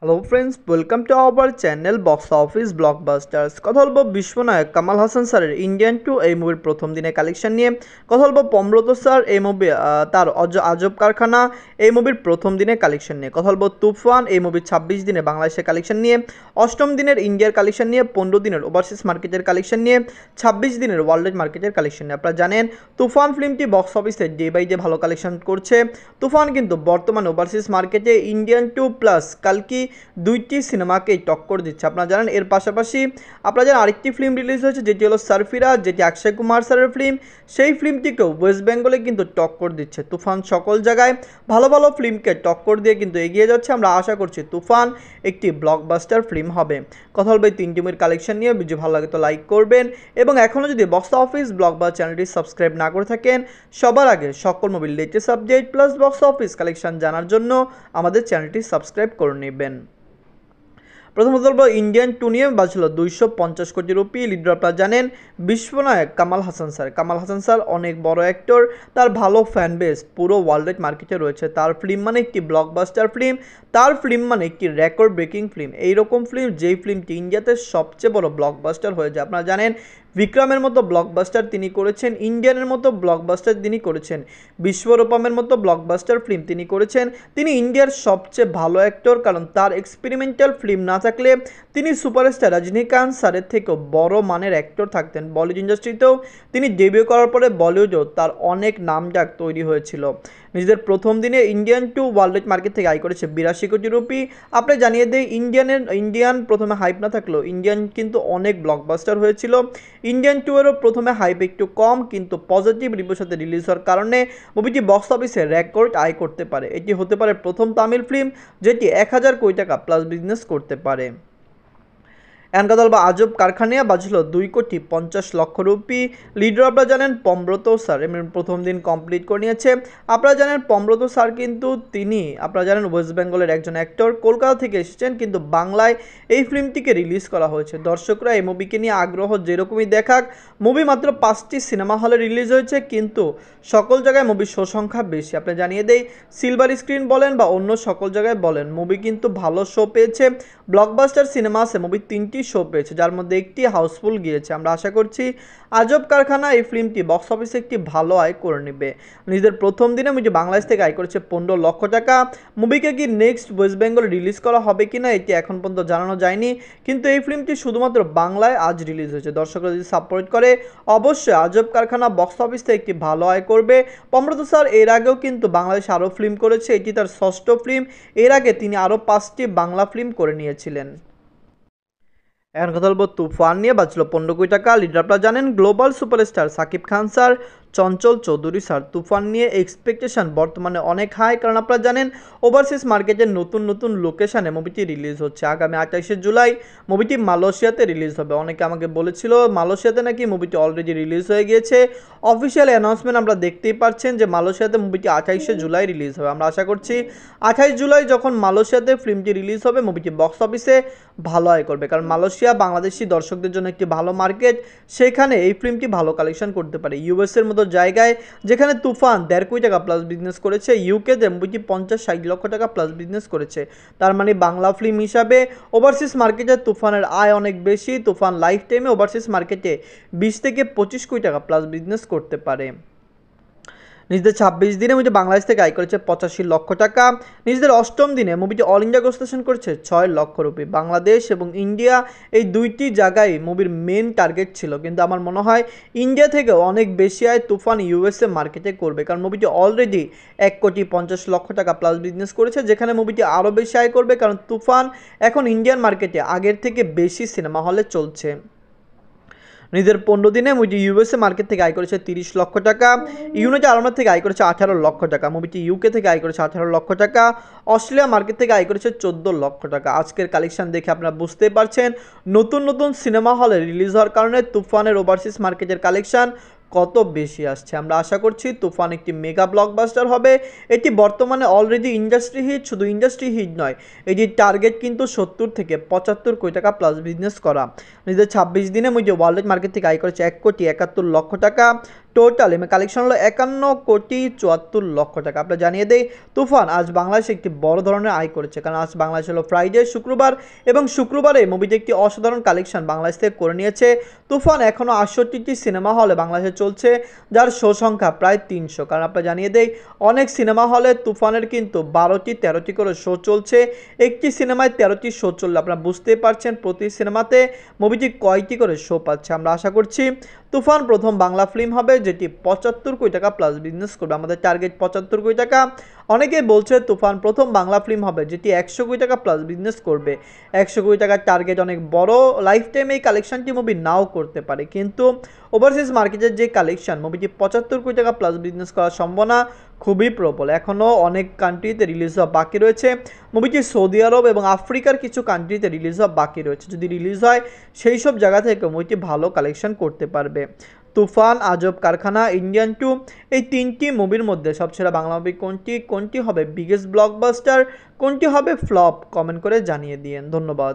Hello friends, welcome to our channel box office blockbusters. কথা বলবো বিশ্বনায়ক কামাল হাসান স্যারের ইন্ডিয়ান টু এই মুভির প্রথম দিনে কালেকশন নিয়ে। কথা বলবো পমব্রত স্যার এই মুভি তার আজব কারখানা এই মুভির প্রথম দিনে কালেকশন নিয়ে। কথা বলবো তুফান এই মুভির 26 দিনে বাংলাদেশের কালেকশন নিয়ে, অষ্টম দিনের ইন্ডিয়ার কালেকশন নিয়ে, 15 দিনের ওভারসিজ মার্কেটের কালেকশন নিয়ে, 26 দিনের ওয়ার্ল্ড মার্কেটের কালেকশন নিয়ে। আপনারা জানেন তুফান ফিল্মটি বক্স অফিসে ডে বাই ডে ভালো কালেকশন করছে। তুফান কিন্তু বর্তমানে ওভারসিজ মার্কেটে ইন্ডিয়ান টু প্লাস কালকি দুইটি সিনেমাকেই টক্কর দিচ্ছে। আপনারা জানেন এর পাশাপাশি আপনারা জানেন আরেকটি ফিল্ম রিলিজ হয়েছে যেটি হলো সারফিরাজ, যেটি অক্ষয় কুমার স্যারের ফিল্ম। সেই ফিল্মটিকেও ওয়েস্ট বেঙ্গলে কিন্তু টক্কর দিচ্ছে। তুফান সকল জায়গায় ভালো ভালো ফিল্মকে টক্কর দিয়ে কিন্তু এগিয়ে যাচ্ছে। আমরা আশা করছি তুফান একটি ব্লকবাস্টার ফিল্ম হবে। কথা বলবে তিনটি মুভির কালেকশন নিয়ে। ভিডিও ভালো লাগে তো লাইক করবেন, এবং এখনও যদি বক্স অফিস ব্লকবাস্টার চ্যানেলটি সাবস্ক্রাইব না করে থাকেন, সবার আগে সকল মুভির latest update plus box office collection জানার জন্য আমাদের চ্যানেলটি সাবস্ক্রাইব করে নেবেন। প্রথমত বলবো ইন্ডিয়ান টু নিয়ে বাজছিল 250 কোটি রুপি। লিডার আপনারা জানেন বিশ্বনায়ক কামাল হাসান স্যার। কামাল হাসান স্যার অনেক বড় অ্যাক্টর, তার ভালো ফ্যান বেস পুরো ওয়ার্ল্ড মার্কেটে রয়েছে। তার ফিল্ম মানে একটি ব্লকবাস্টার ফিল্ম, তার ফিল্ম মানে একটি রেকর্ড ব্রেকিং ফিল্ম। এইরকম ফিল্ম যেই ফিল্মটি ইন্ডিয়াতে সবচেয়ে বড় ব্লকবাস্টার হয়ে যায়। আপনারা জানেন বিক্রমের মতো ব্লকবাস্টার তিনি করেছেন, ইন্ডিয়ানের মতো ব্লকবাস্টার তিনি করেছেন, বিশ্বরূপমের মতো ব্লকবাস্টার ফিল্ম তিনি করেছেন। তিনি ইন্ডিয়ার সবচেয়ে ভালো অ্যাক্টর, কারণ তার এক্সপেরিমেন্টাল ফিল্ম না থাকলে তিনি সুপারস্টার রজনীকান্ত স্যারের থেকেও বড় মানের অ্যাক্টর থাকতেন। বলিউড ইন্ডাস্ট্রিতেও তিনি ডেবিউ করার পরে বলিউডেও তার অনেক নামডাক তৈরি হয়েছিল। নিজেদের প্রথম দিনে ইন্ডিয়ান টু ওয়ার্ল্ড মার্কেট থেকে আয় করেছে 82 কোটি রুপি। আপনি জানিয়ে দেয় ইন্ডিয়ান প্রথমে হাইপ না থাকলেও ইন্ডিয়ান কিন্তু অনেক ব্লকবাস্টার হয়েছিল। ইন্ডিয়ান টু এরও প্রথমে হাইপ একটু কম, কিন্তু পজিটিভ রিভিউর সাথে রিলিজ হওয়ার কারণে মুভিটি বক্স অফিসে রেকর্ড আয় করতে পারে। এটি হতে পারে প্রথম তামিল ফিল্ম যেটি 1000 কোটি টাকা প্লাস বিজনেস করতে পারে। কথা বলবো আজব কারখানা বাজলো 2,50,00,000 রুপি। লিডার আপনারা জানেন পমব্রত স্যার প্রথম দিন কমপ্লিট করে নিয়েছে। আপনারা জানেন পমব্রত স্যার কিন্তু তিনি আপনারা জানেন ওয়েস্ট বেঙ্গলের একজন অ্যাক্টর, কলকাতা থেকে এসেছেন, কিন্তু বাংলায় এই ফিল্মটিকে রিলিজ করা হয়েছে। দর্শকরা এই মুভিকে নিয়ে আগ্রহ যেরকমই দেখাক, মুভি মাত্র 5টি সিনেমা হলে রিলিজ হয়েছে, কিন্তু সকল জায়গায় মুভির শো সংখ্যা বেশি। আপনি জানিয়ে দেই সিলভার স্ক্রিন বলেন বা অন্য সকল জায়গায় বলেন, মুভি কিন্তু ভালো শো পেয়েছে। ব্লকবাস্টার সিনেমাসে মুভি 3টি শো পেয়েছে, যার মধ্যে একটি হাউসফুল গিয়েছে। আমরা আশা করছি আজব কারখানা এই ফিল্মটি বক্স অফিসে একটি ভালো আয় করে নেবে। নিজেদের প্রথম দিনে মুভি বাংলাদেশ থেকে আয় করেছে 15 লক্ষ টাকা। মুভিকে কি নেক্সট ওয়েস্ট বেঙ্গল রিলিজ করা হবে কিনা এটি এখন পর্যন্ত জানানো যায়নি, কিন্তু এই ফিল্মটি শুধুমাত্র বাংলায় আজ রিলিজ হয়েছে। দর্শকরা যদি সাপোর্ট করে অবশ্যই আজব কারখানা বক্স অফিস থেকে একটি ভালো আয় করবে। পমব্রত স্যার এর আগেও কিন্তু বাংলাদেশে আরও ফিল্ম করেছে, এটি তার 6ষ্ঠ ফিল্ম। এর আগে তিনি আরও 5টি বাংলা ফিল্ম করে নিয়েছিলেন। এখন কথা বলবো তুফান নিয়ে বাজলো 15 কোটি টাকা। লিডার আপনারা জানেন global superstar Shakib Khan sir, Chanchal Chowdhury sir. তুফান নিয়ে এক্সপেকটেশন বর্তমানে অনেক হাই, কারণ আপনারা জানেন ওভারসিজ মার্কেটের নতুন নতুন লোকেশানে মুভিটি রিলিজ হচ্ছে। আগামী 28শে জুলাই মুভিটি মালয়েশিয়াতে রিলিজ হবে। অনেকে আমাকে বলেছিল মালয়েশিয়াতে নাকি মুভিটি অলরেডি রিলিজ হয়ে গিয়েছে। অফিসিয়াল অ্যানাউন্সমেন্ট আমরা দেখতেই পাচ্ছেন যে মালয়েশিয়াতে মুভিটি 28শে জুলাই রিলিজ হবে। আমরা আশা করছি 28 জুলাই যখন মালয়েশিয়াতে ফিল্মটি রিলিজ হবে, মুভিটি বক্স অফিসে ভালো আয় করবে, কারণ মালয়েশিয়া বাংলাদেশি দর্শকদের জন্য একটি ভালো মার্কেট। সেখানে এই ফিল্মটি ভালো কালেকশন করতে পারে। ইউএসের মতো জায়গায় যেখানে তুফান 1.5 কোটি টাকা প্লাস বিজনেস করেছে, ইউকেতে মুভিটি 50-60 লক্ষ টাকা প্লাস বিজনেস করেছে। তার মানে বাংলা ফিল্ম হিসাবে ওভারসিজ মার্কেটে তুফানের আয় অনেক বেশি। তুফান লাইফ টাইমে ওভারসিজ মার্কেটে 20 থেকে 25 কোটি টাকা প্লাস বিজনেস করতে পারে। নিজেদের 26 দিনে মুভিটি বাংলাদেশ থেকে আয় করেছে 85 লক্ষ টাকা। নিজেদের অষ্টম দিনে মুভিটি অল ইন্ডিয়া গ্রোসেশন করেছে 6 লক্ষ রুপি। বাংলাদেশ এবং ইন্ডিয়া এই দুইটি জায়গায় মুভির মেন টার্গেট ছিল, কিন্তু আমার মনে হয় ইন্ডিয়া থেকে অনেক বেশি আয় তুফান ইউএসএ মার্কেটে করবে, কারণ মুভিটি অলরেডি 1,50,00,000 টাকা প্লাস বিজনেস করেছে, যেখানে মুভিটি আরও বেশি আয় করবে, কারণ তুফান এখন ইন্ডিয়ান মার্কেটে আগের থেকে বেশি সিনেমা হলে চলছে। নিজের 15 দিনে মুভিটি ইউএসএ মার্কেট থেকে আয় করেছে 30 লক্ষ টাকা। ইউনাইটেড আরব থেকে আয় করেছে 18 লক্ষ টাকা। মুভিটি ইউকে থেকে আয় করেছে 18 লক্ষ টাকা। অস্ট্রেলিয়া মার্কেট থেকে আয় করেছে 14 লক্ষ টাকা। আজকের কালেকশন দেখে আপনারা বুঝতে পারছেন নতুন নতুন সিনেমা হলে রিলিজ হওয়ার কারণে তুফানের ওভারসিজ মার্কেটের কালেকশন কত বেশি আসছে। আমরা আশা করছি তুফান একটি মেগা ব্লকবাস্টার হবে। এটি বর্তমানে অলরেডি ইন্ডাস্ট্রি হিট, শুধু ইন্ডাস্ট্রি হিট নয়, এটির টার্গেট কিন্তু 70 থেকে 75 কোটি টাকা প্লাস বিজনেস করা। নিজেদের 26 দিনে মুভিটি ওয়ার্ল্ড মার্কেট থেকে আয় করেছে 1,71,00,000 টাকা। টোটাল কালেকশন হলো 51,74,00,000 টাকা। আপনারা জানিয়ে দেই, তুফান আজ বাংলাদেশে একটি বড় ধরনের আয় করেছে, কারণ আজ বাংলাদেশ হলো ফ্রাইডে শুক্রবার, এবং শুক্রবারে মুভিটি একটি অসাধারণ কালেকশন বাংলাদেশ থেকে করে নিয়েছে। তুফান এখনও 68টি সিনেমা হলে বাংলাদেশে চলছে, যার শো সংখ্যা প্রায় 300। কারণ আপনারা জানিয়ে দেই, অনেক সিনেমা হলে তুফানের কিন্তু 12টি 13টি করে শো চলছে। একটি সিনেমায় 13টি শো চললে আপনারা বুঝতেই পারছেন প্রতি সিনেমাতে মুভিটি কয়টি করে শো পাচ্ছে। আমরা আশা করছি তুফান প্রথম বাংলা ফিল্ম হবে যেটি 75 কোটি টাকা প্লাস বিজনেস করবে। আমাদের টার্গেট 75 কোটি টাকা। অনেকেই বলছে তুফান প্রথম বাংলা ফিল্ম হবে যেটি 100 কোটি টাকা প্লাস বিজনেস করবে। 100 কোটি টাকার টার্গেট অনেক বড়। লাইফ টাইম এই কালেকশনটি মুভি নাও করতে পারে, কিন্তু ওভারসিজ মার্কেটের যে কালেকশন, মুভিটি 75 কোটি টাকা প্লাস বিজনেস করার সম্ভাবনা খুবই প্রবল। এখনও অনেক কান্ট্রিতে রিলিজ হওয়া বাকি রয়েছে। মুভিটি সৌদি আরব এবং আফ্রিকার কিছু কান্ট্রিতে রিলিজ হওয়া বাকি রয়েছে। যদি রিলিজ হয় সেই সব জায়গা থেকে মুভিটি ভালো কালেকশন করতে পারবে। তুফান, আজব কারখানা, ইন্ডিয়ান 2, এই তিনটি মুভির মধ্যে সবচেয়ে বাংলা মুভি কোনটি, কোনটি হবে বিগেস্ট ব্লকবাস্টার, কোনটি হবে ফ্লপ, কমেন্ট করে জানিয়ে দিন। ধন্যবাদ।